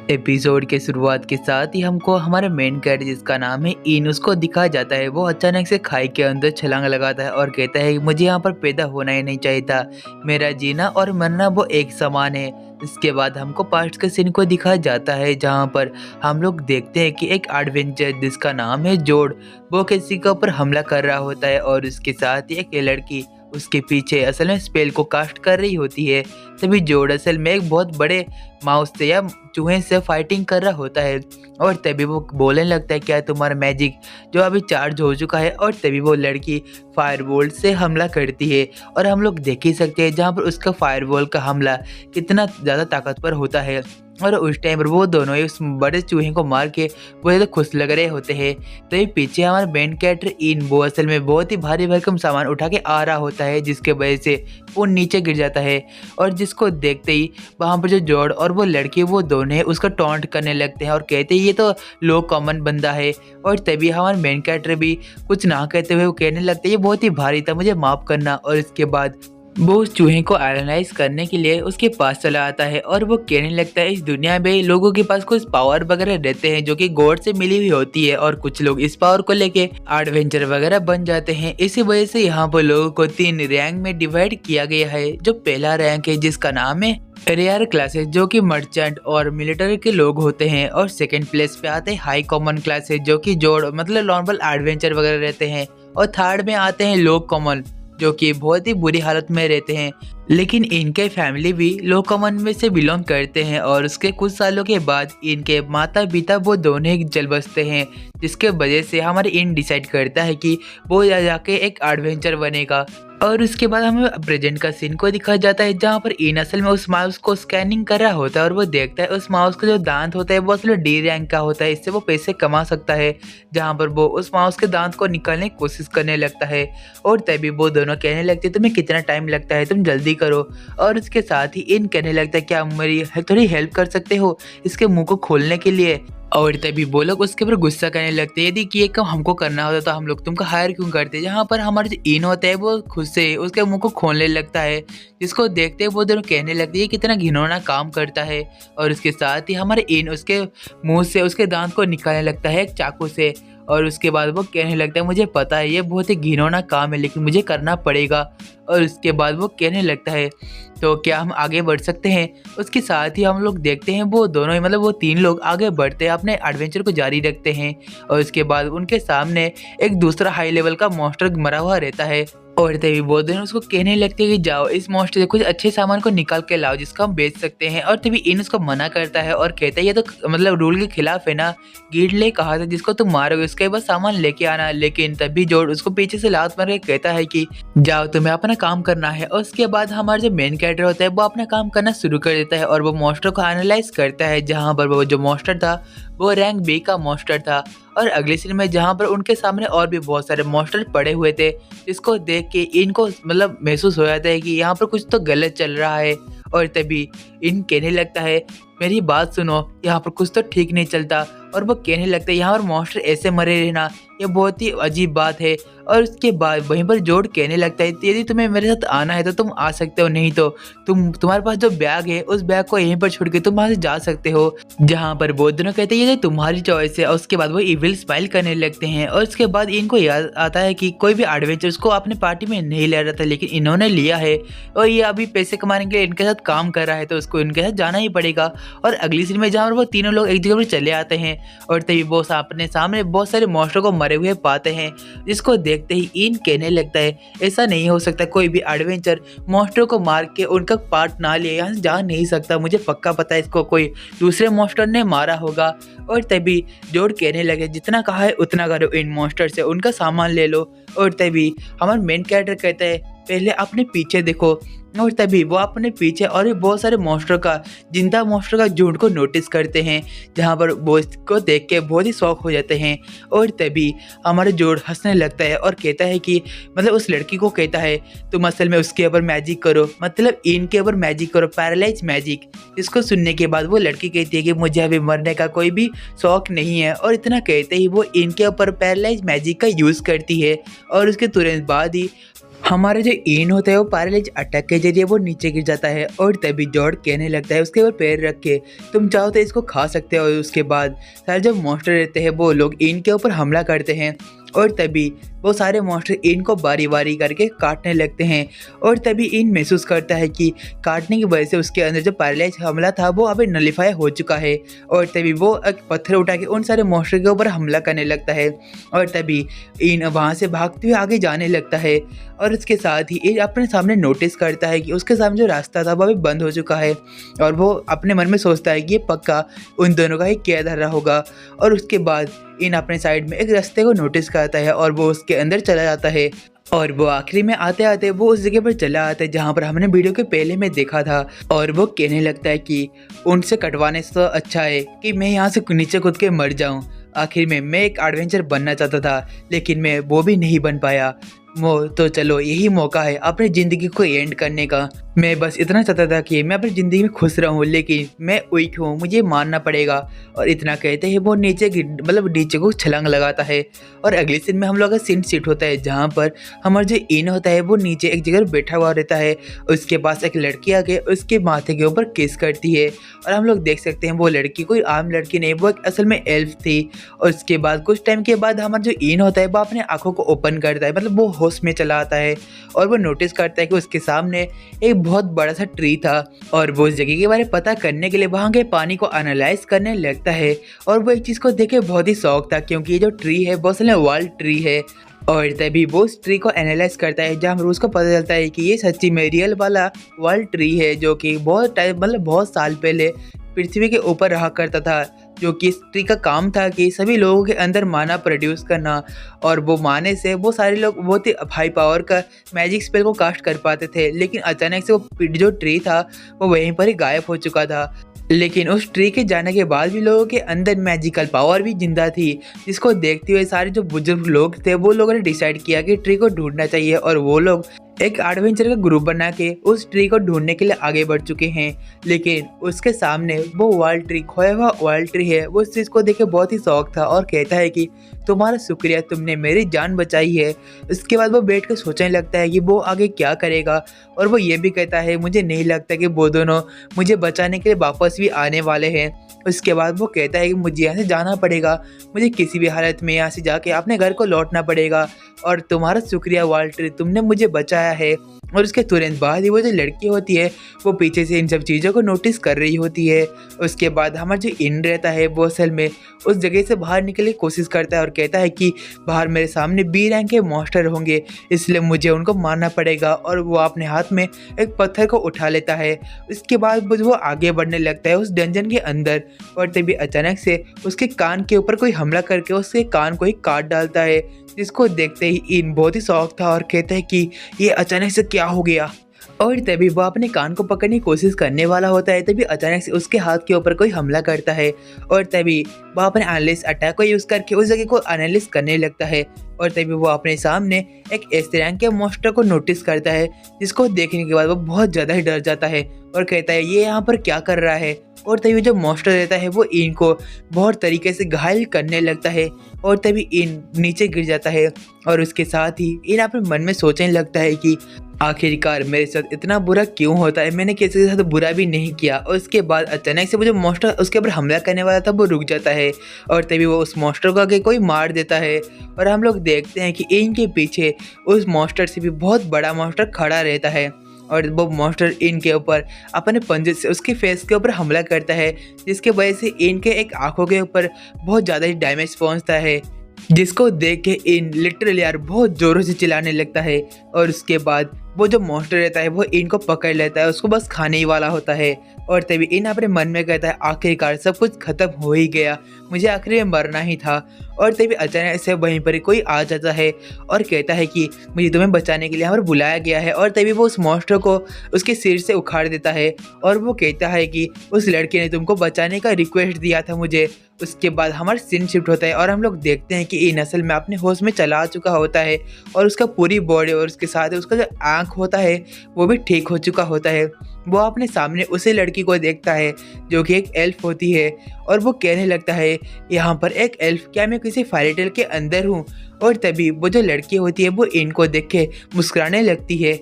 Episode के शुरुआत के साथ ही हमको हमारे मेन कैरेक्टर जिसका नाम है इन उसको दिखाया जाता है। वो अचानक से खाई के अंदर छलांग लगाता है और कहता है मुझे यहाँ पर पैदा होना ही नहीं चाहिए था। मेरा जीना और मरना वो एक समान है। इसके बाद हमको पास्ट के सीन को दिखाया जाता है जहाँ पर हम लोग देखते हैं कि एक एडवेंचर जिसका नाम है जोड़ वो किसी के ऊपर हमला कर रहा होता है और उसके साथ ही एक लड़की उसके पीछे असल में स्पेल को कास्ट कर रही होती है। तभी जोड़ असल में एक बहुत बड़े माउस से या चूहे से फाइटिंग कर रहा होता है और तभी वो बोलने लगता है क्या तुम्हारा मैजिक जो अभी चार्ज हो चुका है। और तभी वो लड़की फायरवॉल से हमला करती है और हम लोग देख ही सकते हैं जहाँ पर उसका फायरवॉल का हमला कितना ज़्यादा ताकतवर होता है। और उस टाइम पर वो दोनों ही उस बड़े चूहे को मार के वो तो खुश लग रहे होते हैं। तो ये पीछे हमारा मेन कैरेक्टर इन वो असल में बहुत ही भारी भरकम सामान उठा के आ रहा होता है जिसके वजह से वो नीचे गिर जाता है। और जिसको देखते ही वहाँ पर जो जॉर्ड और वो लड़की वो दोनों उसका टॉन्ट करने लगते हैं और कहते हैं ये तो लो कॉमन बंदा है। और तभी हमारा मेन कैरेक्टर भी कुछ ना कहते हुए वो कहने लगते हैं ये बहुत ही भारी था, मुझे माफ़ करना। और इसके बाद वो उस चूहे को एनालाइज करने के लिए उसके पास चला आता है और वो कहने लगता है इस दुनिया में लोगों के पास कुछ पावर वगैरह रहते हैं जो कि गॉड से मिली हुई होती है और कुछ लोग इस पावर को लेके एडवेंचर वगैरह बन जाते हैं। इसी वजह से यहाँ पर लोगों को 3 रैंक में डिवाइड किया गया है। जो पहला रैंक है जिसका नाम है रेयर क्लासेस जो कि मर्चेंट और मिलिट्री के लोग होते हैं। और सेकंड प्लेस पे आते हैं हाई कॉमन क्लासेस जो कि जोड़ मतलब नॉर्मल एडवेंचर वगैरह रहते हैं। और थर्ड में आते हैं लो कॉमन जो कि बहुत ही बुरी हालत में रहते हैं, लेकिन इनके फैमिली भी लो कॉमन में से बिलोंग करते हैं। और उसके कुछ सालों के बाद इनके माता पिता वो दोनों ही जल बसते हैं जिसके वजह से हमारे इन डिसाइड करता है कि वो जाके एक एडवेंचर बनेगा। और उसके बाद हमें प्रेजेंट का सीन को दिखाया जाता है जहाँ पर इन असल में उस माउस को स्कैनिंग कर रहा होता है और वो देखता है उस माउस का जो दांत होता है वो असल में डी रैंक का होता है, इससे वो पैसे कमा सकता है। जहाँ पर वो उस माउस के दांत को निकालने की कोशिश करने लगता है और तभी वो दोनों कहने लगते हैं तुम्हें कितना टाइम लगता है, तुम जल्दी करो। और उसके साथ ही इन कहने लगता है क्या मेरी थोड़ी हेल्प कर सकते हो इसके मुंह को खोलने के लिए। और तभी वो लोग उसके ऊपर गुस्सा करने लगते हैं यदि कि ये काम हमको करना होता तो हम लोग तुमको हायर क्यों करते। जहाँ पर हमारे जो इन होता है वो खुद से उसके मुंह को खोलने लगता है जिसको देखते हैं वो दोनों कहने लगते हैं कितना घिनौना काम करता है। और उसके साथ ही हमारे इन उसके मुंह से उसके दांत को निकालने लगता है एक चाकू से। और उसके बाद वो कहने लगता है मुझे पता है ये बहुत ही घिनौना काम है लेकिन मुझे करना पड़ेगा। और उसके बाद वो कहने लगता है तो क्या हम आगे बढ़ सकते हैं। उसके साथ ही हम लोग देखते हैं वो दोनों ही मतलब वो 3 लोग आगे बढ़ते हैं अपने एडवेंचर को जारी रखते हैं। और उसके बाद उनके सामने एक दूसरा हाई लेवल का मॉन्स्टर मरा हुआ रहता है और तभी वो दोनों उसको कहने लगते हैं कि जाओ इस मॉन्स्टर से कुछ अच्छे सामान को निकाल के लाओ जिसको हम बेच सकते हैं। और तभी इन उसको मना करता है और कहता है ये तो मतलब रूल के खिलाफ है ना, गिल्ड कहा था जिसको तुम मारोगे उसके बाद सामान लेके आना। लेकिन तभी जोड़ उसको पीछे से लात मार के कहता है कि जाओ तुम्हें अपना काम करना है। और उसके बाद हमारा जो मेन कैरेक्टर होता है वो अपना काम करना शुरू कर देता है और वो मॉन्स्टर को एनालाइज करता है जहाँ पर वो जो मॉन्स्टर था वो रैंक बी का मॉन्स्टर था। और अगले सीन में जहाँ पर उनके सामने और भी बहुत सारे मॉन्स्टर पड़े हुए थे जिसको देख के इनको मतलब महसूस हो जाता है कि यहाँ पर कुछ तो गलत चल रहा है। और तभी इन कहने लगता है मेरी बात सुनो यहाँ पर कुछ तो ठीक नहीं चलता। और वो कहने लगता है यहाँ पर मॉन्स्टर ऐसे मरे रहना ये बहुत ही अजीब बात है। और उसके बाद वहीं पर जोड़ कहने लगता है यदि तुम्हें मेरे साथ आना है तो तुम आ सकते हो, नहीं तो तुम्हारे पास जो बैग है उस बैग को यहीं पर छोड़ के तुम वहाँ से जा सकते हो। जहाँ पर वो दोनों कहते हैं ये तुम्हारी चॉइस है। और उसके बाद वो इविल स्माइल करने लगते हैं। और उसके बाद इनको याद आता है कि कोई भी एडवेंचर्स को अपने पार्टी में नहीं ले रहा था लेकिन इन्होंने लिया है और ये अभी पैसे कमाने के लिए इनके साथ काम कर रहा है तो उसको इनके साथ जाना ही पड़ेगा। और अगली सीन में जहाँ पर वो तीनों लोग एक जगह पर चले आते हैं और तभी वो अपने सामने बहुत सारे मॉन्स्टर को मरे हुए पाते हैं जिसको देखते ही इन कहने लगता है ऐसा नहीं हो सकता, कोई भी एडवेंचर मॉन्स्टर को मार के उनका पार्ट ना ले यहाँ से जा नहीं सकता, मुझे पक्का पता है इसको कोई दूसरे मॉन्स्टर ने मारा होगा। और तभी जोड़ कहने लगे जितना कहा है उतना करो, इन मॉन्स्टर से उनका सामान ले लो। और तभी हमारा मेन कैरेक्टर कहता है पहले अपने पीछे देखो। और तभी वो अपने पीछे और भी बहुत सारे मॉन्स्टर का जिंदा मॉन्स्टर का झुंड को नोटिस करते हैं जहाँ पर वो इसको देख के बहुत ही शौक हो जाते हैं। और तभी हमारा जोड़ हंसने लगता है और कहता है कि मतलब उस लड़की को कहता है तुम असल में उसके ऊपर मैजिक करो, मतलब इनके ऊपर मैजिक करो, पैरालाइज मैजिक। इसको सुनने के बाद वो लड़की कहती है कि मुझे अभी मरने का कोई भी शौक नहीं है। और इतना कहते ही वो इनके ऊपर पैरालाइज मैजिक का यूज़ करती है और उसके तुरंत बाद ही हमारा जो इन होता है वो पैरालिज अटैक के जरिए वो नीचे गिर जाता है और तभी जॉर्ड कहने लगता है उसके ऊपर पैर रख के तुम चाहो तो इसको खा सकते हो। और उसके बाद सारे जो मॉन्स्टर रहते हैं वो लोग इन के ऊपर हमला करते हैं और तभी वो सारे मॉन्स्टर इन को बारी बारी करके काटने लगते हैं। और तभी इन महसूस करता है कि काटने की वजह से उसके अंदर जो पैरालाइज हमला था वो अभी नलिफाई हो चुका है। और तभी वो एक पत्थर उठा के उन सारे मॉन्स्टर के ऊपर हमला करने लगता है और तभी इन वहाँ से भागते हुए आगे जाने लगता है। और उसके साथ ही इन अपने सामने नोटिस करता है कि उसके सामने जो रास्ता था वो अभी बंद हो चुका है। और वो अपने मन में सोचता है कि ये पक्का उन दोनों का ही किया धरा होगा। और उसके बाद इन अपने साइड में एक रास्ते को नोटिस करता है और वो उसके अंदर चला जाता है। और वो आखिरी में आते आते वो उस जगह पर चला आता है जहाँ पर हमने वीडियो के पहले में देखा था। और वो कहने लगता है कि उनसे कटवाने से तो अच्छा है कि मैं यहाँ से नीचे कूद के मर जाऊँ। आखिर में मैं एक एडवेंचर बनना चाहता था लेकिन मैं वो भी नहीं बन पाया। तो चलो यही मौका है अपनी ज़िंदगी को एंड करने का। मैं बस इतना चाहता था कि मैं अपनी ज़िंदगी में खुश रहूं लेकिन मैं वीक हूँ, मुझे मानना पड़ेगा। और इतना कहते ही वो नीचे को छलांग लगाता है। और अगले सीन में हम लोग का सीन सेट होता है जहाँ पर हमारा जो इन होता है वो नीचे एक जगह बैठा हुआ रहता है। उसके पास एक लड़की आके उसके माथे के ऊपर किस करती है और हम लोग देख सकते हैं वो लड़की कोई आम लड़की नहीं, वो एक असल में एल्फ थी। और उसके बाद कुछ टाइम के बाद हमारा जो इन होता है वो अपने आँखों को ओपन करता है, मतलब वो होश में चला आता है। और वो नोटिस करता है कि उसके सामने एक बहुत बड़ा सा ट्री था और वो उस जगह के बारे में पता करने के लिए वहाँ के पानी को एनालाइज करने लगता है। और वो एक चीज़ को देख के बहुत ही शौक था क्योंकि ये जो ट्री है वो असल में वाइल्ड ट्री है। और तभी वो उस ट्री को एनालाइज करता है जहाँ रोज को पता चलता है कि ये सच्ची में रियल वाला वाइल्ड ट्री है जो कि बहुत टाइम बहुत साल पहले पृथ्वी के ऊपर रहा करता था। जो कि इस ट्री का काम था कि सभी लोगों के अंदर माना प्रोड्यूस करना और वो माने से वो सारे लोग बहुत ही हाई पावर का मैजिक स्पेल को कास्ट कर पाते थे। लेकिन अचानक से वो जो ट्री था वो वहीं पर ही गायब हो चुका था। लेकिन उस ट्री के जाने के बाद भी लोगों के अंदर मैजिकल पावर भी जिंदा थी, जिसको देखते हुए सारे जो बुजुर्ग लोग थे वो लोगों ने डिसाइड किया कि ट्री को ढूंढना चाहिए। और वो लोग एक एडवेंचर का ग्रुप बना के उस ट्री को ढूंढने के लिए आगे बढ़ चुके हैं। लेकिन उसके सामने वो वाइल्ड ट्री, खोया हुआ वाइल्ड ट्री है, वो इस चीज़ को देखे बहुत ही शौक था और कहता है कि तुम्हारा शुक्रिया, तुमने मेरी जान बचाई है। उसके बाद वो बैठ कर सोचने लगता है कि वो आगे क्या करेगा। और वो ये भी कहता है मुझे नहीं लगता कि वो दोनों मुझे बचाने के लिए वापस भी आने वाले हैं। उसके बाद वो कहता है कि मुझे यहाँ से जाना पड़ेगा, मुझे किसी भी हालत में यहाँ से जाके अपने घर को लौटना पड़ेगा। और तुम्हारा शुक्रिया वाइल्ड ट्री, तुमने मुझे बचाया है। और उसके तुरंत बाद ही वो जो लड़की होती है वो पीछे से इन सब चीज़ों को नोटिस कर रही होती है। उसके बाद हमारा जो इन रहता है वो असल में उस जगह से बाहर निकलने की कोशिश करता है और कहता है कि बाहर मेरे सामने बी रैंक के मॉन्स्टर होंगे, इसलिए मुझे उनको मारना पड़ेगा। और वो अपने हाथ में एक पत्थर को उठा लेता है। उसके बाद वो आगे बढ़ने लगता है उस डंजन के अंदर। और तभी अचानक से उसके कान के ऊपर कोई हमला करके उसके कान को ही काट डालता है, जिसको देखते ही इन बहुत ही शौक था और कहते हैं कि ये अचानक से क्या हो गया। और तभी वो अपने कान को पकड़ने की कोशिश करने वाला होता है, तभी अचानक से उसके हाथ के ऊपर कोई हमला करता है। और तभी वो अपने एनालिस्ट अटैक को यूज़ करके उस जगह को एनालिस्ट करने लगता है। और तभी वो अपने सामने एक इस तरह के मॉन्स्टर को नोटिस करता है, जिसको देखने के बाद वो बहुत ज़्यादा ही डर जाता है और कहता है ये यहाँ पर क्या कर रहा है। और तभी जो मॉन्स्टर रहता है वो इन को बहुत तरीके से घायल करने लगता है और तभी इन नीचे गिर जाता है। और उसके साथ ही इन अपने मन में सोचने लगता है कि आखिरकार मेरे साथ इतना बुरा क्यों होता है, मैंने किसी के साथ बुरा भी नहीं किया। और उसके बाद अचानक से वो जो मॉन्स्टर उसके ऊपर हमला करने वाला था वो रुक जाता है और तभी वो उस मॉन्स्टर को आगे कोई मार देता है। और हम लोग देखते हैं कि इनके पीछे उस मॉन्स्टर से भी बहुत बड़ा मॉन्स्टर खड़ा रहता है और वो मॉन्स्टर इनके ऊपर अपने पंजे से उसके फेस के ऊपर हमला करता है, जिसके वजह से इनके एक आंखों के ऊपर बहुत ज़्यादा ही डैमेज पहुंचता है, जिसको देख के इन लिटरली यार बहुत ज़ोरों से चिल्लाने लगता है। और उसके बाद वो जो मॉन्स्टर रहता है वो इनको पकड़ लेता है, उसको बस खाने ही वाला होता है। और तभी इन अपने मन में कहता है आखिरकार सब कुछ खत्म हो ही गया, मुझे आखिर में मरना ही था। और तभी अचानक से वहीं पर कोई आ जाता है और कहता है कि मुझे तुम्हें बचाने के लिए यहाँ पर बुलाया गया है। और तभी वो उस मॉन्स्टर को उसके सिर से उखाड़ देता है और वो कहता है कि उस लड़के ने तुमको बचाने का रिक्वेस्ट दिया था मुझे, उसके बाद हमारा सीन शिफ्ट होता है और हम लोग देखते हैं कि इन असल में अपने होश में चला चुका होता है और उसका पूरी बॉडी और उसके साथ उसका जो आँख होता है वो भी ठीक हो चुका होता है। वो अपने सामने उसी लड़की को देखता है जो कि एक एल्फ होती है और वो कहने लगता है, यहाँ पर एक एल्फ, क्या मैं किसी फेयरी टेल के अंदर हूँ? और तभी वो जो लड़की होती है वो इनको देख के मुस्कुराने लगती है।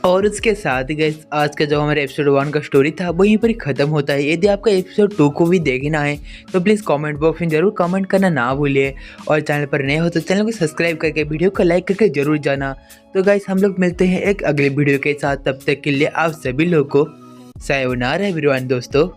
और उसके साथ ही गाइस आज का जो हमारे एपिसोड 1 का स्टोरी था वो यहीं पर ही ख़त्म होता है। यदि आपका एपिसोड 2 को भी देखना है तो प्लीज़ कमेंट बॉक्स में ज़रूर कमेंट करना ना भूलिए, और चैनल पर नए हो तो चैनल को सब्सक्राइब करके वीडियो को लाइक करके ज़रूर जाना। तो गाइस हम लोग मिलते हैं एक अगले वीडियो के साथ, तब तक के लिए आप सभी लोग को सायोनारा एवरीवन दोस्तों।